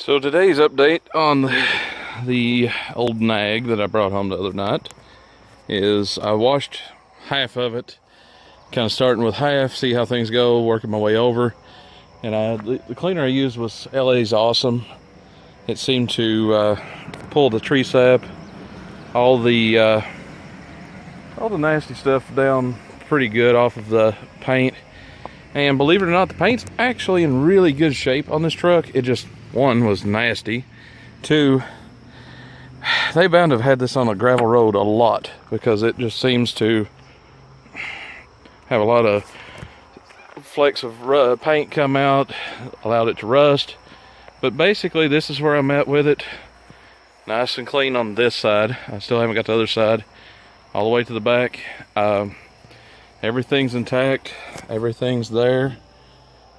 So today's update on the old nag that I brought home the other night is I washed half of it, kind of starting with half, see how things go, working my way over. And the cleaner I used was LA's Awesome. It seemed to pull the tree sap, all the nasty stuff down pretty good off of the paint. And believe it or not, the paint's actually in really good shape on this truck. It just, one, was nasty. Two, they bound to have had this on a gravel road a lot because it just seems to have a lot of flecks of paint come out, allowed it to rust. But basically, this is where I'm at with it. Nice and clean on this side. I still haven't got the other side all the way to the back. Everything's intact. Everything's there.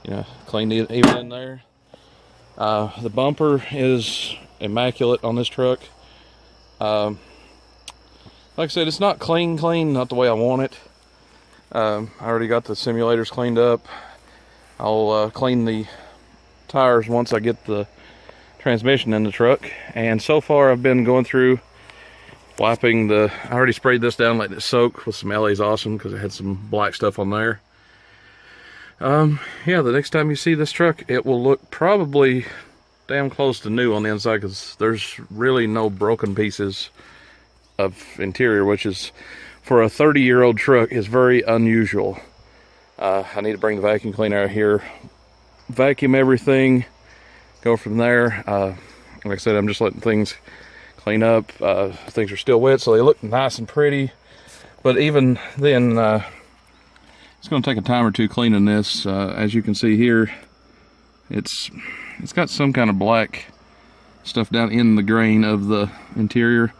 You know, cleaned it even in there. The bumper is immaculate on this truck. Like I said, it's not clean, not the way I want it. I already got the simulators cleaned up. I'll clean the tires once I get the transmission in the truck. And so far I've been going through wiping I already sprayed this down, letting it soak with some LA's Awesome because it had some black stuff on there. Yeah, the next time you see this truck, it will look probably damn close to new on the inside because there's really no broken pieces of interior, which is, for a 30-year-old truck, is very unusual. I need to bring the vacuum cleaner out here, vacuum everything, go from there. Like I said, I'm just letting things clean up. Things are still wet, so they look nice and pretty. But even then, it's going to take a time or two cleaning this. As you can see here, it's got some kind of black stuff down in the grain of the interior.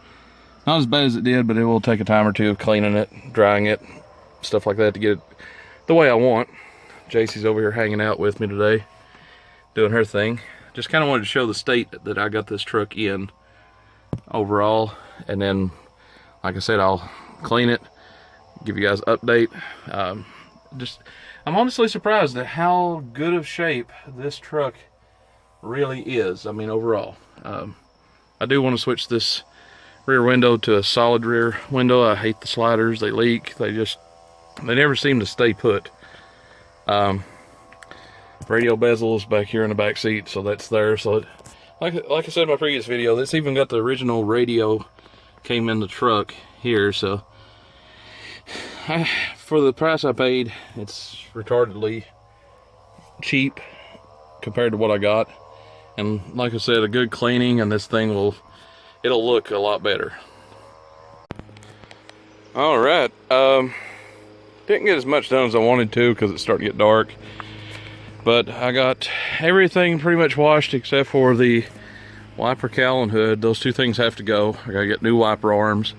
Not as bad as it did, but it will take a time or two of cleaning it, drying it, stuff like that to get it the way I want. JC's over here hanging out with me today, doing her thing. Just kind of wanted to show the state that I got this truck in overall, and then, like I said, I'll clean it, give you guys an update. I'm honestly surprised at how good of shape this truck really is. I mean, overall, I do want to switch this rear window to a solid rear window. I hate the sliders; they leak. They never seem to stay put. Radio bezel is back here in the back seat, so that's there. So like I said in my previous video, this even got the original radio came in the truck here. So for the price I paid, it's retardedly cheap compared to what I got. And like I said, a good cleaning and this thing it'll look a lot better. All right, didn't get as much done as I wanted to because it's starting to get dark. But I got everything pretty much washed except for the wiper cowl and hood. Those two things have to go. I gotta get new wiper arms.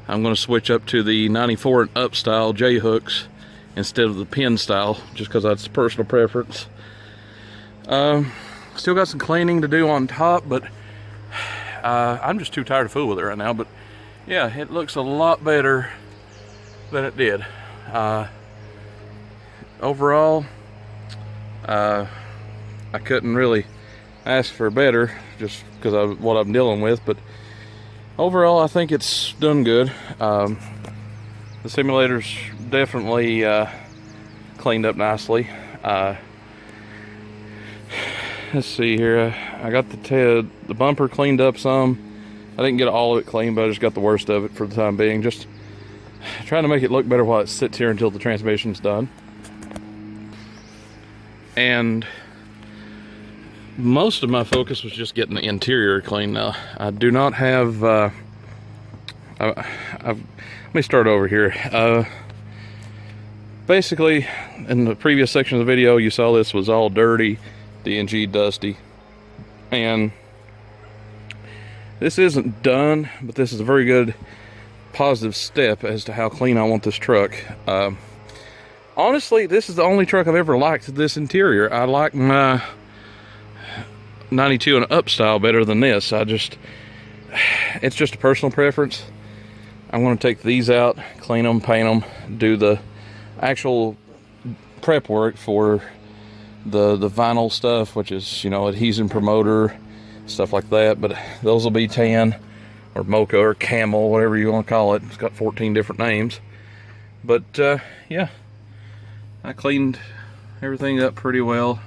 I'm gonna switch up to the 94 and up style J hooks instead of the pin style, just because that's personal preference. Still got some cleaning to do on top, but I'm just too tired to fool with it right now. But yeah, it looks a lot better than it did. Overall, I couldn't really ask for better just because of what I'm dealing with, but overall I think it's done good. The simulator's definitely cleaned up nicely. Let's see here, I got the bumper cleaned up some. I didn't get all of it clean, but I just got the worst of it for the time being, just trying to make it look better while it sits here until the transmission's done. And most of my focus was just getting the interior clean now. I do not have, let me start over here. Basically, in the previous section of the video, you saw this was all dirty, dingy, dusty. And this isn't done, but this is a very good positive step as to how clean I want this truck. Honestly, this is the only truck I've ever liked this interior. I like my 92 and up style better than this. It's just a personal preference. I'm going to take these out, clean them, paint them, do the actual prep work for the vinyl stuff, which is, you know, adhesion promoter, stuff like that. But those will be tan or mocha or camel, whatever you want to call it. It's got 14 different names. But yeah, I cleaned everything up pretty well.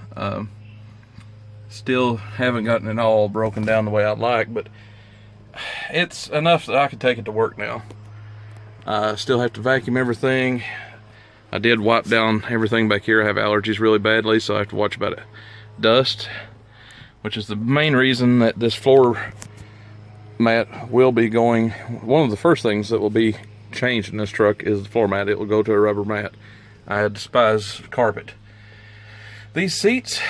Still haven't gotten it all broken down the way I'd like, but it's enough that I can take it to work now. Still have to vacuum everything. I did wipe down everything back here. I have allergies really badly, so I have to watch about it. Dust, which is the main reason that this floor mat will be going. One of the first things that will be changed in this truck is the floor mat. It will go to a rubber mat. I despise carpet. These seats,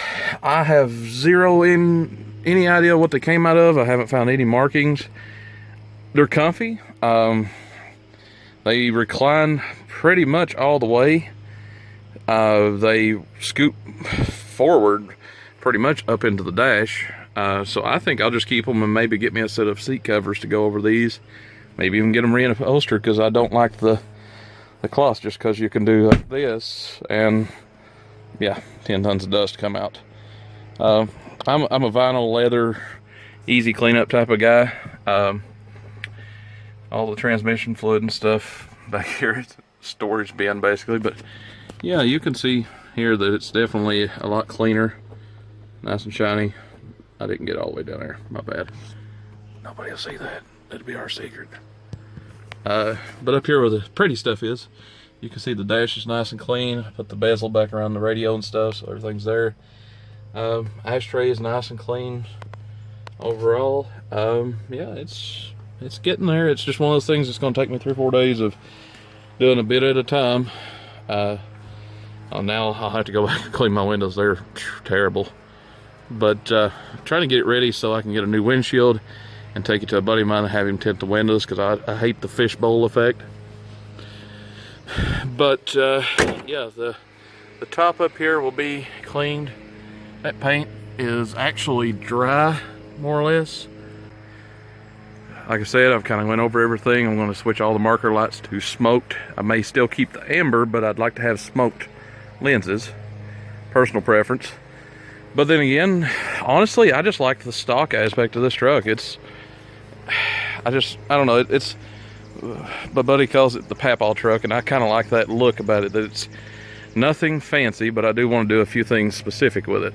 I have any idea what they came out of. I haven't found any markings. They're comfy. They recline pretty much all the way. They scoop forward pretty much up into the dash. So I think I'll just keep them and maybe get me a set of seat covers to go over these. Maybe even get them reupholstered, because I don't like the cloth, just because you can do like this and yeah, 10 tons of dust come out. I'm a vinyl, leather, easy cleanup type of guy. All the transmission fluid and stuff back here, it's a storage bin basically. But yeah, you can see here that it's definitely a lot cleaner, nice and shiny. I didn't get all the way down there, my bad. Nobody will see that. That'd be our secret. But up here where the pretty stuff is, you can see the dash is nice and clean. I put the bezel back around the radio and stuff, so everything's there. Ashtray is nice and clean overall. Yeah, it's getting there. It's just one of those things that's going to take me 3 or 4 days of doing a bit at a time. Now I'll have to go back and clean my windows. They're terrible. But trying to get it ready so I can get a new windshield and take it to a buddy of mine and have him tint the windows, because I hate the fishbowl effect. But yeah, the top up here will be cleaned. That paint is actually dry, more or less. Like I said, I've kind of went over everything. I'm going to switch all the marker lights to smoked. I may still keep the amber, but I'd like to have smoked lenses. Personal preference. But then again, honestly, I just like the stock aspect of this truck. I don't know, it's, my buddy calls it the Papal truck, and I kind of like that look about it, that it's nothing fancy, but I do want to do a few things specific with it.